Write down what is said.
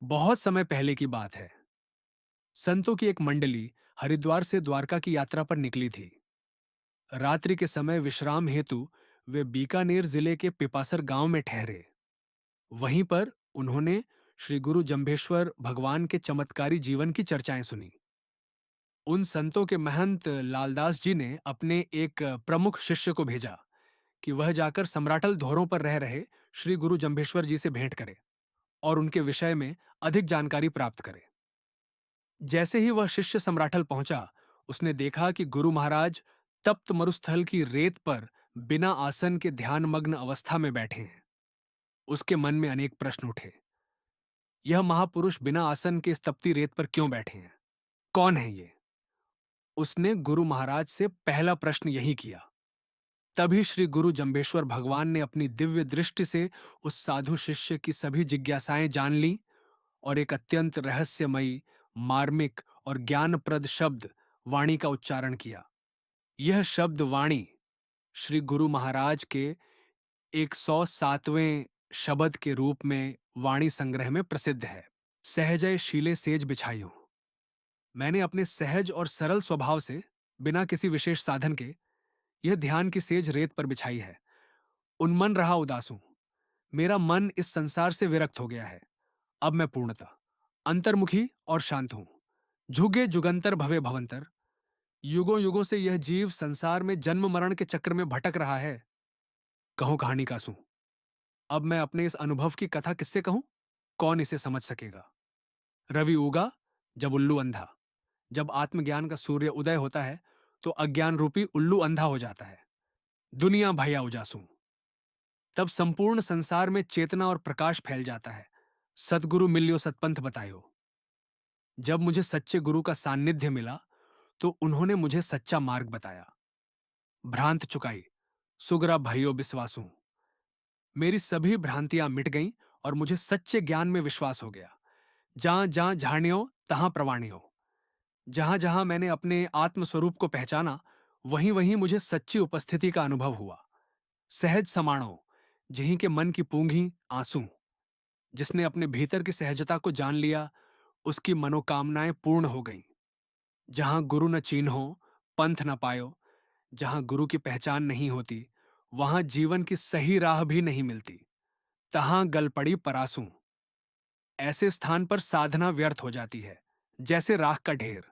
बहुत समय पहले की बात है। संतों की एक मंडली हरिद्वार से द्वारका की यात्रा पर निकली थी। रात्रि के समय विश्राम हेतु वे बीकानेर जिले के पिपासर गांव में ठहरे। वहीं पर उन्होंने श्री गुरु जंभेश्वर भगवान के चमत्कारी जीवन की चर्चाएं सुनी। उन संतों के महंत लालदास जी ने अपने एक प्रमुख शिष्य को भेजा कि वह जाकर सम्राटल धोरों पर रह रहे श्री गुरु जंभेश्वर जी से भेंट करे और उनके विषय में अधिक जानकारी प्राप्त करे। जैसे ही वह शिष्य सम्राटल पहुंचा, उसने देखा कि गुरु महाराज तप्त मरुस्थल की रेत पर बिना आसन के ध्यानमग्न अवस्था में बैठे हैं। उसके मन में अनेक प्रश्न उठे। यह महापुरुष बिना आसन के इस तपती रेत पर क्यों बैठे हैं? कौन है ये? उसने गुरु महाराज से पहला प्रश्न यही किया। तभी श्री गुरु जंबेश्वर भगवान ने अपनी दिव्य दृष्टि से उस साधु शिष्य की सभी जिज्ञासाएं जान ली और एक अत्यंत रहस्यमयी, मार्मिक और ज्ञानप्रद शब्द वाणी का उच्चारण किया। यह शब्द वाणी श्री गुरु महाराज के 107वें शब्द के रूप में वाणी संग्रह में प्रसिद्ध है। सहजय शीले सेज बिछाइयो। मैंने अपने सहज और सरल स्वभाव से, बिना किसी विशेष साधन के, यह ध्यान की सेज रेत पर बिछाई है। उन्मन रहा उदासूं। मेरा मन इस संसार से विरक्त हो गया है। अब मैं पूर्णतः अंतर्मुखी और शांत हूं। झुगे जुगंतर भवे भवंतर। युगों युगों से यह जीव संसार में जन्म मरण के चक्र में भटक रहा है। कहूं कहानी का सूं। अब मैं अपने इस अनुभव की कथा किससे कहूं? कौन इसे समझ सकेगा? रवि उगा जब उल्लू अंधा। जब आत्मज्ञान का सूर्य उदय होता है तो अज्ञान रूपी उल्लू अंधा हो जाता है। दुनिया भया उजासू। तब संपूर्ण संसार में चेतना और प्रकाश फैल जाता है। सतगुरु मिलियो सतपंथ बतायो। जब मुझे सच्चे गुरु का सान्निध्य मिला तो उन्होंने मुझे सच्चा मार्ग बताया। भ्रांत चुकाई, सुगरा भयो विश्वासू। मेरी सभी भ्रांतियां मिट गईं और मुझे सच्चे ज्ञान में विश्वास हो गया। जहां जहां झाणियों तहां प्रवाणियों। जहां जहां मैंने अपने आत्मस्वरूप को पहचाना, वहीं वहीं मुझे सच्ची उपस्थिति का अनुभव हुआ। सहज समाणो, जहीं के मन की पूंघी आंसू। जिसने अपने भीतर की सहजता को जान लिया, उसकी मनोकामनाएं पूर्ण हो गईं। जहां गुरु न चीन्हो, पंथ न पायो। जहां गुरु की पहचान नहीं होती, वहां जीवन की सही राह भी नहीं मिलती। तहां गल पड़ी परासू। ऐसे स्थान पर साधना व्यर्थ हो जाती है, जैसे राख का ढेर।